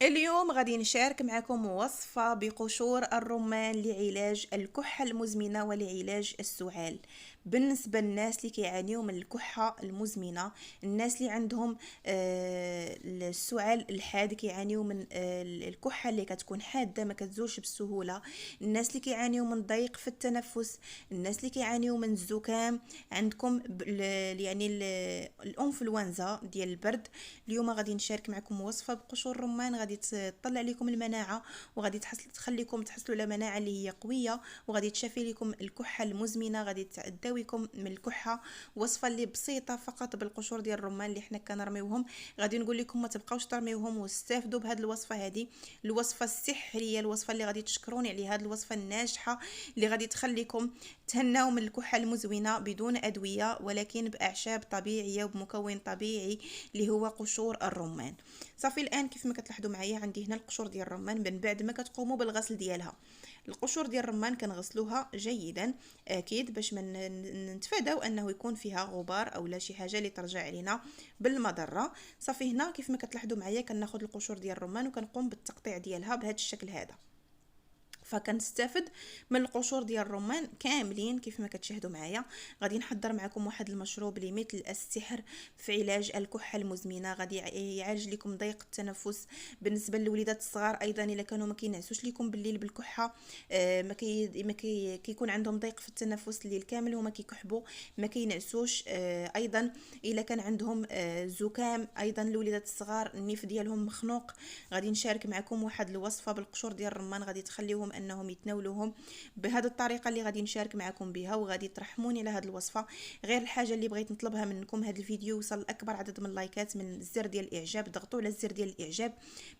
اليوم غادي نشارك معكم وصفة بقشور الرمان لعلاج الكحة المزمنة ولعلاج السعال. بالنسبة للناس اللي كيعانيوا من الكحة المزمنة، الناس اللي عندهم السعال الحاد، كيعانيوا من الكحة اللي كتكون حادة ما كتزولش بسهولة، الناس اللي كيعانيوا من ضيق في التنفس، الناس اللي كيعانيوا من الزكام، عندكم الانفلونزا ديال البرد. اليوم غادي نشارك معكم وصفه بقشور الرمان غادي تطلع لكم المناعه، وغادي تخليكم تحصلوا على مناعه اللي هي قويه، وغادي تشافي لكم الكحه المزمنه، غادي تداويكم من الكحه. وصفه اللي بسيطه فقط بالقشور ديال الرمان اللي حنا كنرميوهم. غادي نقول لكم ما تبقاوش ترميوهم واستافدوا بهذه الوصفه هذه، الوصفه السحريه، الوصفه اللي غادي تشكروني عليها، هذه الوصفه الناجحه اللي غادي تخليكم تهناو من الكحه المزمنه بدون ادويه، ولكن باعشاب طبيعيه وبمكون طبيعي اللي هو قشور الرمان. صافي، الان كيف ما كتلاحظوا معايا عندي هنا القشور ديال الرمان. من بعد ما كتقوموا بالغسل ديالها، القشور ديال الرمان كنغسلوها جيدا اكيد باش ما نتفاداو انه يكون فيها غبار او لا شي حاجه اللي ترجع علينا بالمضره. صافي، هنا كيف ما كتلاحظوا معايا كناخذ القشور ديال الرمان وكنقوم بالتقطيع ديالها بهذا الشكل هذا. فكنستافد من القشور ديال الرمان كاملين كيف ما كتشاهدوا معايا. غادي نحضر معكم واحد المشروب اللي مثل السحر في علاج الكحه المزمنه، غادي يعالج لكم ضيق التنفس. بالنسبه للوليدات الصغار ايضا الا كانوا ما كينعسوش لكم بالليل بالكحه، كيكون عندهم ضيق في التنفس الليل كامل وما كيكحبوا ما كينعسوش. ايضا الا كان عندهم زكام، ايضا الوليدات الصغار النيف ديالهم مخنوق، غادي نشارك معكم واحد الوصفه بالقشور ديال الرمان غادي تخليهم انهم يتناولوهم بهذه الطريقه اللي غادي نشارك معكم بها، وغادي ترحموني على هذه الوصفه. غير الحاجه اللي بغيت نطلبها منكم، هذا الفيديو يوصل لاكبر عدد من اللايكات، من الزر ديال الاعجاب، ضغطوا على الزر ديال الاعجاب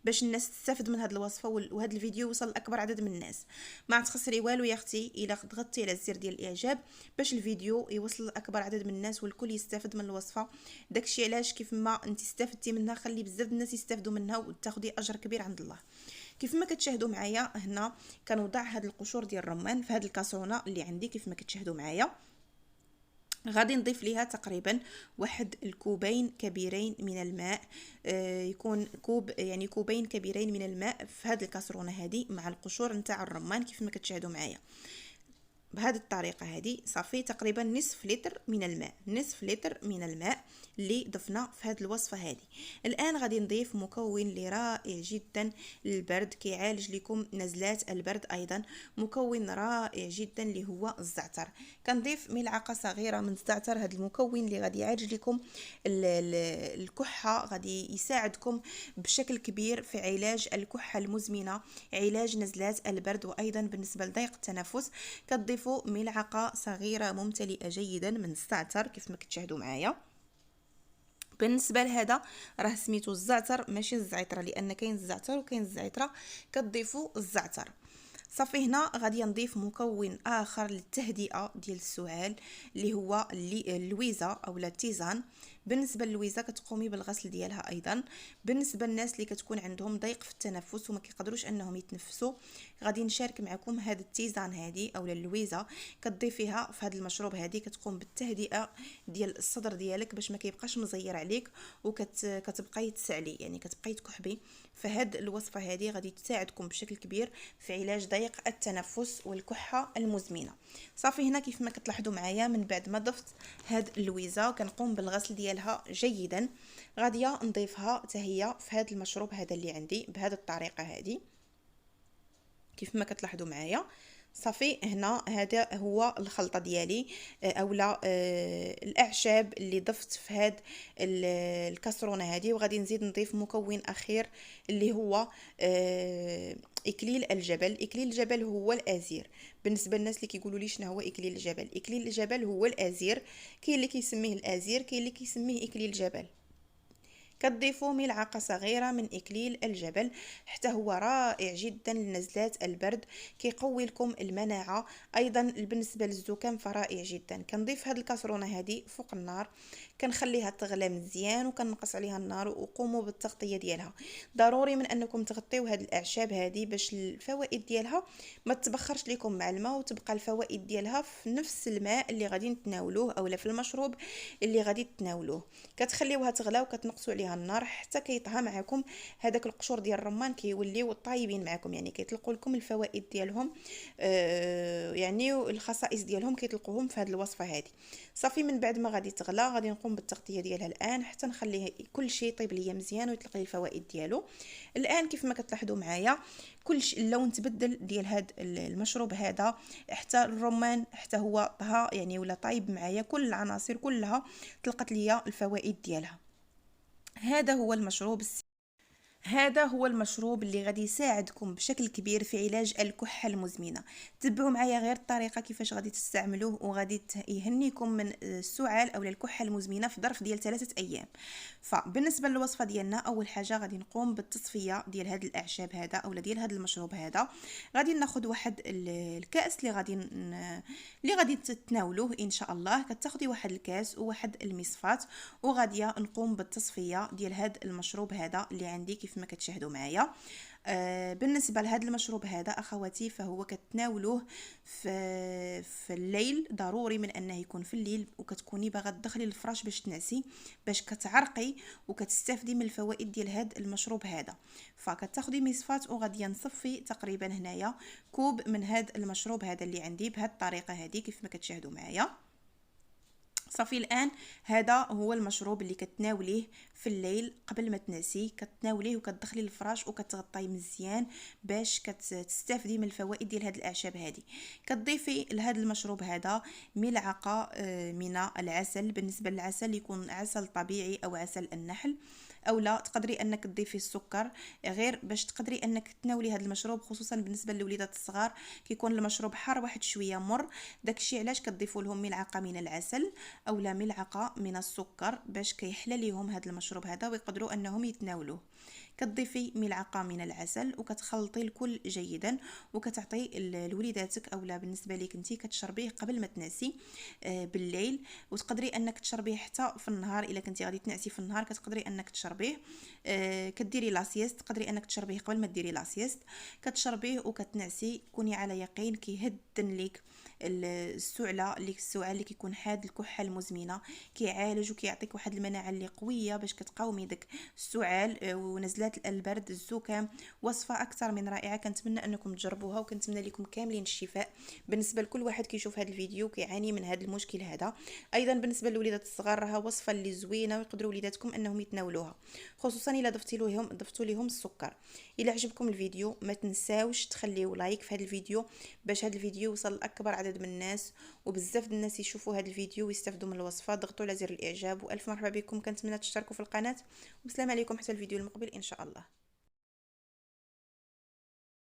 باش الناس تستافد من هذه الوصفه وهذا الفيديو يوصل لاكبر عدد من الناس. ما تخسري والو يا اختي الا ضغطتي على الزر ديال الاعجاب باش الفيديو يوصل لاكبر عدد من الناس والكل يستافد من الوصفه. داكشي علاش كيف ما انت استفدتي منها خلي بزاف الناس يستافدوا منها وتاخدي اجر كبير عند الله. كيف ما كتشاهدوا معايا هنا كنوضع هاد القشور ديال الرمان في هاد الكاسرونه اللي عندي كيف ما كتشاهدوا معايا. غادي نضيف ليها تقريبا واحد الكوبين كبيرين من الماء. يكون كوب، يعني كوبين كبيرين من الماء في هاد الكاسرونه هذه مع القشور نتاع الرمان كيف ما كتشاهدوا معايا بهذه الطريقه هذه. صافي، تقريبا نصف لتر من الماء، نصف لتر من الماء اللي ضفنا في هذه الوصفه هذه. الان غادي نضيف مكون اللي رائع جدا للبرد، كيعالج لكم نزلات البرد، ايضا مكون رائع جدا اللي هو الزعتر. كنضيف ملعقه صغيره من الزعتر، هذا المكون اللي غادي يعالج لكم الكحه، غادي يساعدكم بشكل كبير في علاج الكحه المزمنه، علاج نزلات البرد، وايضا بالنسبه لضيق التنفس كتضيفوا ملعقه صغيره ممتلئه جيدا من الزعتر كيف ما كتشاهدوا معايا. بالنسبه لهذا راه سميتو الزعتر ماشي الزعتره، لان كاين الزعتر وكاين الزعتره، كتضيفوا الزعتر. صافي، هنا غادي نضيف مكون اخر للتهدئه ديال السعال اللي هو اللويزه او التيزان. بالنسبه للويزه كتقومي بالغسل ديالها ايضا. بالنسبه للناس اللي كتكون عندهم ضيق في التنفس وما كيقدروش انهم يتنفسوا، غادي نشارك معكم هذا التيزان هذه او اللويزه، كتضيفيها في هذا المشروب هذه، كتقوم بالتهدئه ديال الصدر ديالك باش ما كيبقاش مزير عليك وكتبقاي تسعلي، يعني كتبقاي تكحبي. فهاد الوصفه هذه غادي تساعدكم بشكل كبير في علاج ضيق التنفس والكحه المزمنه. صافي، هنا كيف ما كتلاحظوا معايا من بعد ما ضفت هاد اللويزه كنقوم بالغسل ديالها جيدا. غاديه نضيفها حتى هي في هاد المشروب هذا اللي عندي بهذه الطريقه هذه كيف ما كتلاحظوا معايا. صافي، هنا هذا هو الخلطه ديالي اولا الاعشاب اللي ضفت في هاد الكاسرونه هذه. وغادي نزيد نضيف مكون اخير اللي هو اكليل الجبل. اكليل الجبل هو الازير. بالنسبه للناس اللي كيقولوا لي شنو هو اكليل الجبل، اكليل الجبل هو الازير. كاين اللي كيسميه الازير، كاين اللي كيسميه اكليل الجبل. كتضيفوا ملعقة صغيرة من إكليل الجبل، حتى هو رائع جدا لنزلات البرد، كيقوي لكم المناعة. أيضا بالنسبة للزكام فرائع جدا. كنضيف هاد الكاسرونة هذه فوق النار، كنخليها تغلى مزيان وكنقص عليها النار، وقوموا بالتغطيه ديالها. ضروري من انكم تغطيو هاد الاعشاب هذه باش الفوائد ديالها ما تبخرش لكم مع الماء، وتبقى الفوائد ديالها في نفس الماء اللي غادي نتناولوه اولا في المشروب اللي غادي تناولوه. كتخليوها تغلى وكتنقصوا عليها النار حتى كيطهى معكم هذاك القشور ديال الرمان، كيوليو طايبين معكم، يعني كيطلقوا لكم الفوائد ديالهم، يعني الخصائص ديالهم كيطلقوهم في هذه الوصفه هذه. صافي من بعد ما غادي تغلى غادي نقوم بالتغطيه ديالها الان حتى نخليه كل شيء يطيب ليا مزيان ويطلق لي الفوائد ديالو. الان كيف ما كتلاحظوا معايا كل شيء اللون تبدل ديال هذا المشروب هذا، حتى الرمان حتى هو طهى يعني ولا طايب معايا، كل العناصر كلها طلقت ليا الفوائد ديالها. هذا هو المشروب هذا هو المشروب اللي غادي يساعدكم بشكل كبير في علاج الكحة المزمنة. تبعوا معايا غير الطريقة كيفاش غادي تستعملوه، وغادي يهنيكم من السعال او الكحة المزمنة في ظرف ديال 3 ايام. فبالنسبة للوصفة ديالنا، اول حاجة غادي نقوم بالتصفية ديال هاد الاعشاب هذا او ديال هاد المشروب هذا. غادي ناخذ واحد الكاس اللي غادي تتناولوه ان شاء الله. كتاخدي واحد الكاس وواحد المصفاة، وغادي نقوم بالتصفية ديال هاد المشروب هذا اللي عندي كيف ما كتشاهدوا معايا. بالنسبه لهذا المشروب هذا اخواتي، فهو كتناولوه في الليل. ضروري من انه يكون في الليل، وكتكوني باغا تدخلي الفراش باش تنعسي، باش كتعرقي وكتستافدي من الفوائد ديال هذا المشروب هذا. فكتاخدي مصفاة وغادي نصفي تقريبا هنايا كوب من هذا المشروب هذا اللي عندي بهذه الطريقه هذه كيف ما كتشاهدوا معايا. صافي الان هذا هو المشروب اللي كتناوليه في الليل قبل ما تنسي، كتناوليه وكتدخلي الفراش وكتغطيه مزيان باش كتستافدي من الفوائد ديال هاد الاعشاب هذه. كتضيفي لهذا المشروب هذا ملعقه من العسل. بالنسبه للعسل يكون عسل طبيعي او عسل النحل، او لا تقدري انك تضيفي السكر غير باش تقدري انك تناولي هذا المشروب، خصوصا بالنسبه للوليدات الصغار كيكون المشروب حار واحد شويه مر. داكشي علاش كتضيفوا لهم ملعقه من العسل او لا ملعقه من السكر باش كيحلى ليهم هذا المشروب هذا ويقدروا انهم يتناولوه. كتضيفي ملعقه من العسل وكتخلطي الكل جيدا، وكتعطي لوليداتك او لا بالنسبه ليك انت كتشربيه قبل ما تنعسي بالليل. وتقدري انك تشربيه حتى في النهار، الا كنتي غادي تنعسي في النهار كتقدري انك تشربيه. كديري لاسيست، تقدري انك تشربيه قبل ما ديري لاسيست. كتشربيه وكتنعسي كوني على يقين كيهدن لك السعال اللي كيكون حاد الكحه المزمنه، كيعالج وكيعطيك واحد المناعه اللي قويه باش كتقاومي داك السعال ونزلات البرد الزكام. وصفه اكثر من رائعه، كنتمنى انكم تجربوها وكنتمنى لكم كاملين الشفاء. بالنسبه لكل واحد كيشوف هذا الفيديو كيعاني من هذا المشكل هذا، ايضا بالنسبه للوليدات الصغار راها وصفه اللي زوينه ويقدروا وليداتكم انهم يتناولوها، خصوصا الا ضفتوا لهم السكر. الا عجبكم الفيديو ما تنساوش تخليو لايك في هذا الفيديو باش هذا الفيديو يوصل لاكبر عدد من الناس، وبزاف د الناس يشوفوا هذا الفيديو ويستافدوا من الوصفه. ضغطوا على زر الاعجاب، والف مرحبا بكم. كنتمنى تشتركوا في القناه، والسلام عليكم حتى الفيديو المقبل ان شاء الله.